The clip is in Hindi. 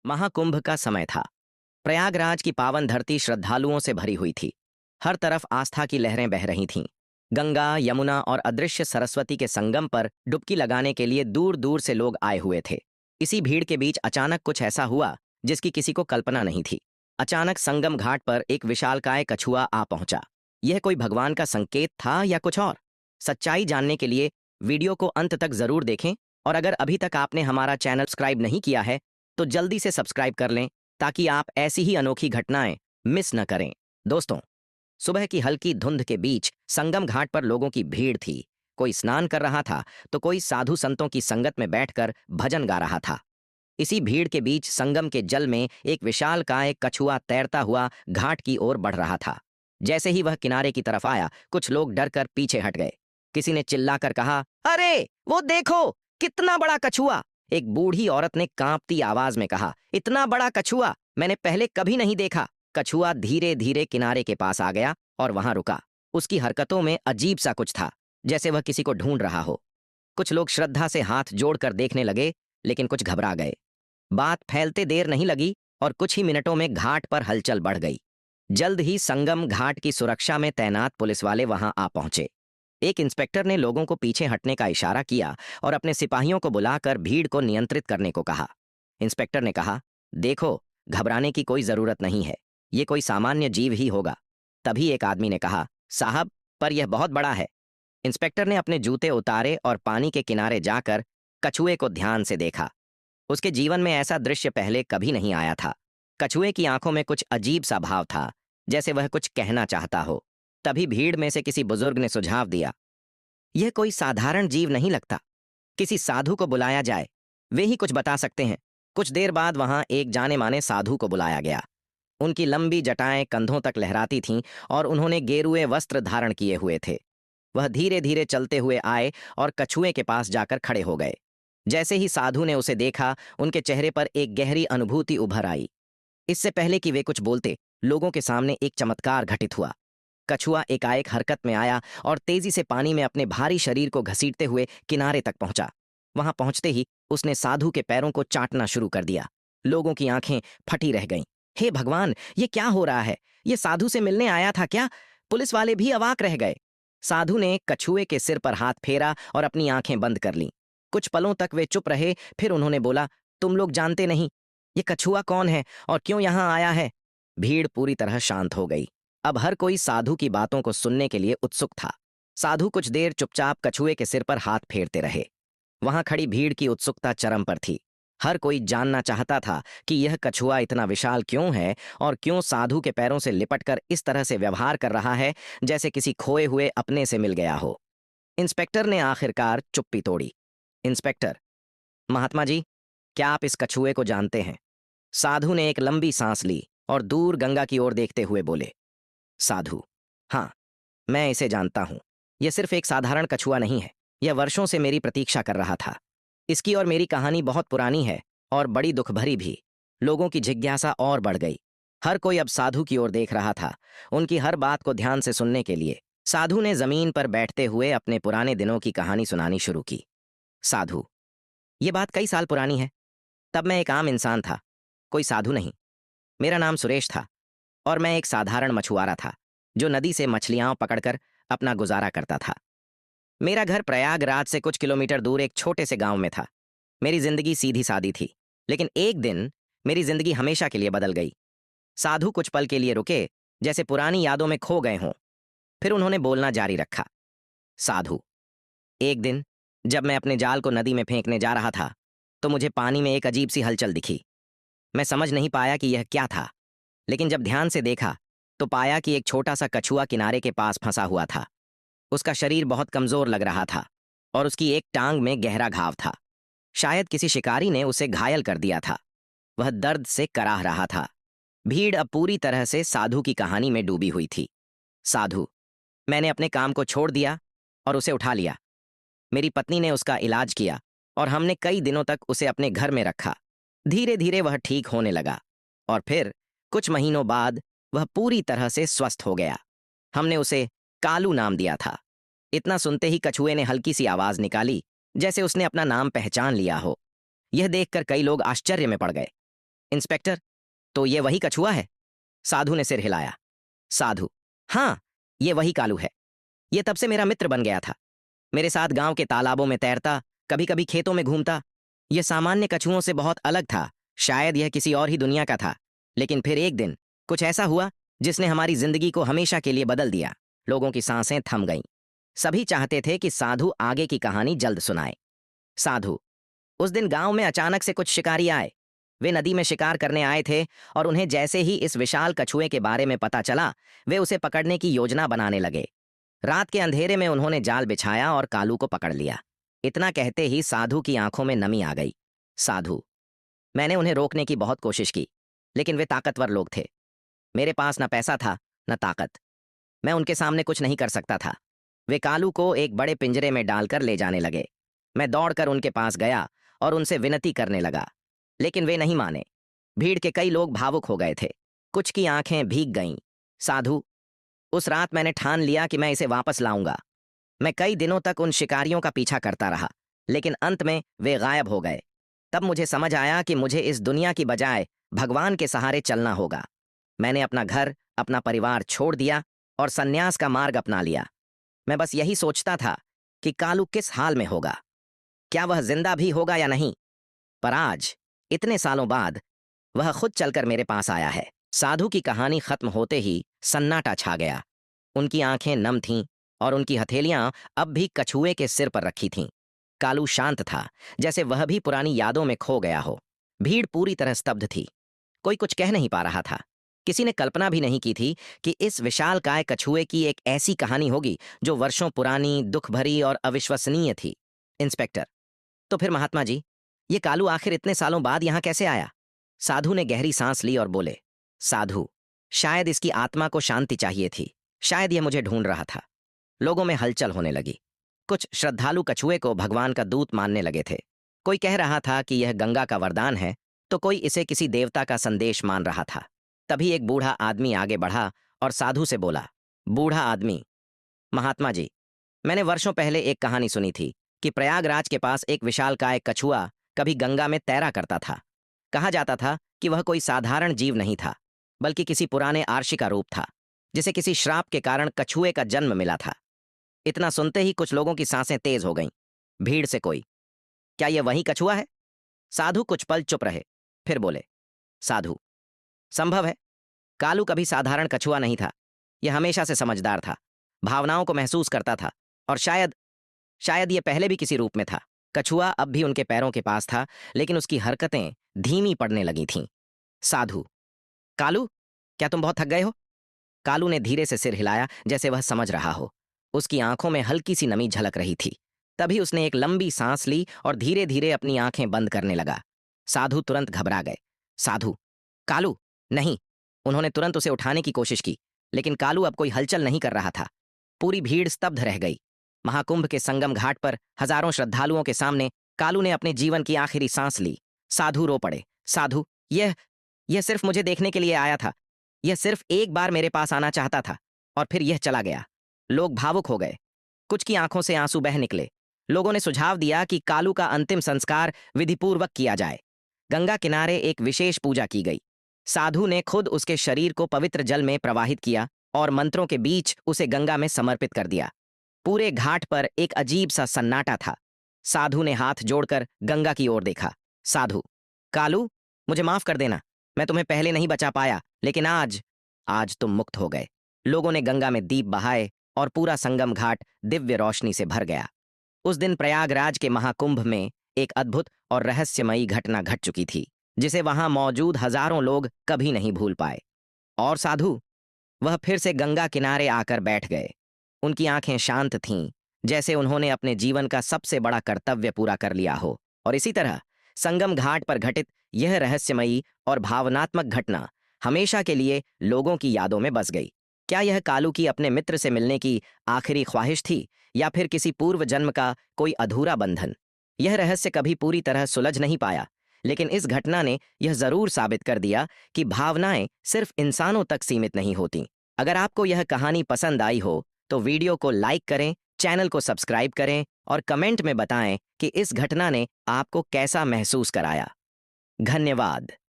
महाकुंभ का समय था। प्रयागराज की पावन धरती श्रद्धालुओं से भरी हुई थी। हर तरफ आस्था की लहरें बह रही थीं। गंगा, यमुना और अदृश्य सरस्वती के संगम पर डुबकी लगाने के लिए दूर दूर से लोग आए हुए थे। इसी भीड़ के बीच अचानक कुछ ऐसा हुआ जिसकी किसी को कल्पना नहीं थी। अचानक संगम घाट पर एक विशालकाय कछुआ आ पहुंचा। यह कोई भगवान का संकेत था या कुछ और? सच्चाई जानने के लिए वीडियो को अंत तक जरूर देखें, और अगर अभी तक आपने हमारा चैनल सब्सक्राइब नहीं किया है तो जल्दी से सब्सक्राइब कर लें ताकि आप ऐसी ही अनोखी घटनाएं मिस न करें। दोस्तों, सुबह की हल्की धुंध के बीच संगम घाट पर लोगों की भीड़ थी। कोई स्नान कर रहा था तो कोई साधु संतों की संगत में बैठकर भजन गा रहा था। इसी भीड़ के बीच संगम के जल में एक विशालकाय कछुआ तैरता हुआ घाट की ओर बढ़ रहा था। जैसे ही वह किनारे की तरफ आया, कुछ लोग डरकर पीछे हट गए। किसी ने चिल्लाकर कहा, अरे वो देखो, कितना बड़ा कछुआ! एक बूढ़ी औरत ने कांपती आवाज में कहा, इतना बड़ा कछुआ मैंने पहले कभी नहीं देखा। कछुआ धीरे धीरे किनारे के पास आ गया और वहां रुका। उसकी हरकतों में अजीब सा कुछ था, जैसे वह किसी को ढूंढ रहा हो। कुछ लोग श्रद्धा से हाथ जोड़कर देखने लगे, लेकिन कुछ घबरा गए। बात फैलते देर नहीं लगी और कुछ ही मिनटों में घाट पर हलचल बढ़ गई। जल्द ही संगम घाट की सुरक्षा में तैनात पुलिस वाले वहां आ पहुंचे। एक इंस्पेक्टर ने लोगों को पीछे हटने का इशारा किया और अपने सिपाहियों को बुलाकर भीड़ को नियंत्रित करने को कहा। इंस्पेक्टर ने कहा, देखो, घबराने की कोई जरूरत नहीं है, ये कोई सामान्य जीव ही होगा। तभी एक आदमी ने कहा, साहब, पर यह बहुत बड़ा है। इंस्पेक्टर ने अपने जूते उतारे और पानी के किनारे जाकर कछुए को ध्यान से देखा। उसके जीवन में ऐसा दृश्य पहले कभी नहीं आया था। कछुए की आंखों में कुछ अजीब सा भाव था, जैसे वह कुछ कहना चाहता हो। तभी भीड़ में से किसी बुजुर्ग ने सुझाव दिया, यह कोई साधारण जीव नहीं लगता, किसी साधु को बुलाया जाए, वे ही कुछ बता सकते हैं। कुछ देर बाद वहां एक जाने माने साधु को बुलाया गया। उनकी लंबी जटाएं कंधों तक लहराती थीं और उन्होंने गेरुए वस्त्र धारण किए हुए थे। वह धीरे धीरे चलते हुए आए और कछुए के पास जाकर खड़े हो गए। जैसे ही साधु ने उसे देखा, उनके चेहरे पर एक गहरी अनुभूति उभर आई। इससे पहले कि वे कुछ बोलते, लोगों के सामने एक चमत्कार घटित हुआ। कछुआ एकाएक हरकत में आया और तेजी से पानी में अपने भारी शरीर को घसीटते हुए किनारे तक पहुंचा। वहां पहुंचते ही उसने साधु के पैरों को चाटना शुरू कर दिया। लोगों की आंखें फटी रह गईं। हे भगवान, ये क्या हो रहा है? ये साधु से मिलने आया था क्या? पुलिस वाले भी अवाक रह गए। साधु ने कछुए के सिर पर हाथ फेरा और अपनी आंखें बंद कर लीं। कुछ पलों तक वे चुप रहे, फिर उन्होंने बोला, तुम लोग जानते नहीं ये कछुआ कौन है और क्यों यहां आया है? भीड़ पूरी तरह शांत हो गई। अब हर कोई साधु की बातों को सुनने के लिए उत्सुक था। साधु कुछ देर चुपचाप कछुए के सिर पर हाथ फेरते रहे। वहां खड़ी भीड़ की उत्सुकता चरम पर थी। हर कोई जानना चाहता था कि यह कछुआ इतना विशाल क्यों है और क्यों साधु के पैरों से लिपटकर इस तरह से व्यवहार कर रहा है, जैसे किसी खोए हुए अपने से मिल गया हो। इंस्पेक्टर ने आखिरकार चुप्पी तोड़ी। इंस्पेक्टर, महात्मा जी, क्या आप इस कछुए को जानते हैं? साधु ने एक लंबी सांस ली और दूर गंगा की ओर देखते हुए बोले। साधु, हाँ, मैं इसे जानता हूं। यह सिर्फ एक साधारण कछुआ नहीं है, यह वर्षों से मेरी प्रतीक्षा कर रहा था। इसकी और मेरी कहानी बहुत पुरानी है और बड़ी दुख भरी भी। लोगों की जिज्ञासा और बढ़ गई। हर कोई अब साधु की ओर देख रहा था, उनकी हर बात को ध्यान से सुनने के लिए। साधु ने जमीन पर बैठते हुए अपने पुराने दिनों की कहानी सुनानी शुरू की। साधु, ये बात कई साल पुरानी है। तब मैं एक आम इंसान था, कोई साधु नहीं। मेरा नाम सुरेश था और मैं एक साधारण मछुआरा था जो नदी से मछलियां पकड़कर अपना गुजारा करता था। मेरा घर प्रयागराज से कुछ किलोमीटर दूर एक छोटे से गांव में था। मेरी जिंदगी सीधी सादी थी, लेकिन एक दिन मेरी जिंदगी हमेशा के लिए बदल गई। साधु कुछ पल के लिए रुके, जैसे पुरानी यादों में खो गए हों। फिर उन्होंने बोलना जारी रखा। साधु, एक दिन जब मैं अपने जाल को नदी में फेंकने जा रहा था तो मुझे पानी में एक अजीब सी हलचल दिखी। मैं समझ नहीं पाया कि यह क्या था, लेकिन जब ध्यान से देखा तो पाया कि एक छोटा सा कछुआ किनारे के पास फंसा हुआ था। उसका शरीर बहुत कमजोर लग रहा था और उसकी एक टांग में गहरा घाव था। शायद किसी शिकारी ने उसे घायल कर दिया था। वह दर्द से कराह रहा था। भीड़ अब पूरी तरह से साधु की कहानी में डूबी हुई थी। साधु, मैंने अपने काम को छोड़ दिया और उसे उठा लिया। मेरी पत्नी ने उसका इलाज किया और हमने कई दिनों तक उसे अपने घर में रखा। धीरे धीरे वह ठीक होने लगा और फिर कुछ महीनों बाद वह पूरी तरह से स्वस्थ हो गया। हमने उसे कालू नाम दिया था। इतना सुनते ही कछुए ने हल्की सी आवाज निकाली, जैसे उसने अपना नाम पहचान लिया हो। यह देखकर कई लोग आश्चर्य में पड़ गए। इंस्पेक्टर, तो ये वही कछुआ है? साधु ने सिर हिलाया। साधु, हाँ, ये वही कालू है। ये तब से मेरा मित्र बन गया था। मेरे साथ गांव के तालाबों में तैरता, कभी कभी खेतों में घूमता। यह सामान्य कछुओं से बहुत अलग था। शायद यह किसी और ही दुनिया का था। लेकिन फिर एक दिन कुछ ऐसा हुआ जिसने हमारी जिंदगी को हमेशा के लिए बदल दिया। लोगों की सांसें थम गईं। सभी चाहते थे कि साधु आगे की कहानी जल्द सुनाए। साधु, उस दिन गांव में अचानक से कुछ शिकारी आए। वे नदी में शिकार करने आए थे और उन्हें जैसे ही इस विशाल कछुए के बारे में पता चला, वे उसे पकड़ने की योजना बनाने लगे। रात के अंधेरे में उन्होंने जाल बिछाया और कालू को पकड़ लिया। इतना कहते ही साधु की आंखों में नमी आ गई। साधु, मैंने उन्हें रोकने की बहुत कोशिश की, लेकिन वे ताकतवर लोग थे। मेरे पास न पैसा था न ताकत। मैं उनके सामने कुछ नहीं कर सकता था। वे कालू को एक बड़े पिंजरे में डालकर ले जाने लगे। मैं दौड़कर उनके पास गया और उनसे विनती करने लगा, लेकिन वे नहीं माने। भीड़ के कई लोग भावुक हो गए थे। कुछ की आंखें भीग गईं। साधु, उस रात मैंने ठान लिया कि मैं इसे वापस लाऊंगा। मैं कई दिनों तक उन शिकारियों का पीछा करता रहा, लेकिन अंत में वे गायब हो गए। तब मुझे समझ आया कि मुझे इस दुनिया की बजाय भगवान के सहारे चलना होगा। मैंने अपना घर, अपना परिवार छोड़ दिया और सन्यास का मार्ग अपना लिया। मैं बस यही सोचता था कि कालू किस हाल में होगा, क्या वह जिंदा भी होगा या नहीं। पर आज, इतने सालों बाद, वह खुद चलकर मेरे पास आया है। साधु की कहानी खत्म होते ही सन्नाटा छा गया। उनकी आंखें नम थीं और उनकी हथेलियां अब भी कछुए के सिर पर रखी थीं। कालू शांत था, जैसे वह भी पुरानी यादों में खो गया हो। भीड़ पूरी तरह स्तब्ध थी। कोई कुछ कह नहीं पा रहा था। किसी ने कल्पना भी नहीं की थी कि इस विशालकाय कछुए की एक ऐसी कहानी होगी जो वर्षों पुरानी, दुख भरी और अविश्वसनीय थी। इंस्पेक्टर, तो फिर महात्मा जी, ये कालू आखिर इतने सालों बाद यहां कैसे आया? साधु ने गहरी सांस ली और बोले, साधु, शायद इसकी आत्मा को शांति चाहिए थी। शायद यह मुझे ढूंढ रहा था। लोगों में हलचल होने लगी। कुछ श्रद्धालु कछुए को भगवान का दूत मानने लगे थे। कोई कह रहा था कि यह गंगा का वरदान है, तो कोई इसे किसी देवता का संदेश मान रहा था। तभी एक बूढ़ा आदमी आगे बढ़ा और साधु से बोला, बूढ़ा आदमी, महात्मा जी, मैंने वर्षों पहले एक कहानी सुनी थी कि प्रयागराज के पास एक विशालकाय कछुआ कभी गंगा में तैरा करता था। कहा जाता था कि वह कोई साधारण जीव नहीं था, बल्कि किसी पुराने आर्षी का रूप था, जिसे किसी श्राप के कारण कछुए का जन्म मिला था। इतना सुनते ही कुछ लोगों की सांसें तेज हो गईं। भीड़ से कोई, क्या यह वही कछुआ है? साधु कुछ पल चुप रहे, फिर बोले, साधु, संभव है। कालू कभी साधारण कछुआ नहीं था। यह हमेशा से समझदार था, भावनाओं को महसूस करता था, और शायद शायद यह पहले भी किसी रूप में था। कछुआ अब भी उनके पैरों के पास था, लेकिन उसकी हरकतें धीमी पड़ने लगी थीं। साधु, कालू, क्या तुम बहुत थक गए हो? कालू ने धीरे से सिर हिलाया, जैसे वह समझ रहा हो। उसकी आंखों में हल्की सी नमी झलक रही थी। तभी उसने एक लंबी सांस ली और धीरे धीरे अपनी आंखें बंद करने लगा। साधु तुरंत घबरा गए। साधु, कालू, नहीं। उन्होंने तुरंत उसे उठाने की कोशिश की, लेकिन कालू अब कोई हलचल नहीं कर रहा था। पूरी भीड़ स्तब्ध रह गई। महाकुंभ के संगम घाट पर हजारों श्रद्धालुओं के सामने कालू ने अपने जीवन की आखिरी सांस ली। साधु रो पड़े। साधु, यह सिर्फ मुझे देखने के लिए आया था। यह सिर्फ एक बार मेरे पास आना चाहता था, और फिर यह चला गया। लोग भावुक हो गए। कुछ की आंखों से आंसू बह निकले। लोगों ने सुझाव दिया कि कालू का अंतिम संस्कार विधिपूर्वक किया जाए। गंगा किनारे एक विशेष पूजा की गई। साधु ने खुद उसके शरीर को पवित्र जल में प्रवाहित किया और मंत्रों के बीच उसे गंगा में समर्पित कर दिया। पूरे घाट पर एक अजीब सा सन्नाटा था। साधु ने हाथ जोड़कर गंगा की ओर देखा। साधु, कालू, मुझे माफ कर देना। मैं तुम्हें पहले नहीं बचा पाया, लेकिन आज तुम मुक्त हो गए। लोगों ने गंगा में दीप बहाए और पूरा संगम घाट दिव्य रोशनी से भर गया। उस दिन प्रयागराज के महाकुंभ में एक अद्भुत और रहस्यमयी घटना घट चुकी थी, जिसे वहां मौजूद हजारों लोग कभी नहीं भूल पाए। और साधु, वह फिर से गंगा किनारे आकर बैठ गए। उनकी आंखें शांत थीं, जैसे उन्होंने अपने जीवन का सबसे बड़ा कर्तव्य पूरा कर लिया हो। और इसी तरह संगम घाट पर घटित यह रहस्यमयी और भावनात्मक घटना हमेशा के लिए लोगों की यादों में बस गई। क्या यह कालू की अपने मित्र से मिलने की आखिरी ख्वाहिश थी, या फिर किसी पूर्व जन्म का कोई अधूरा बंधन? यह रहस्य कभी पूरी तरह सुलझ नहीं पाया, लेकिन इस घटना ने यह जरूर साबित कर दिया कि भावनाएं सिर्फ इंसानों तक सीमित नहीं होती। अगर आपको यह कहानी पसंद आई हो तो वीडियो को लाइक करें, चैनल को सब्सक्राइब करें और कमेंट में बताएं कि इस घटना ने आपको कैसा महसूस कराया। धन्यवाद।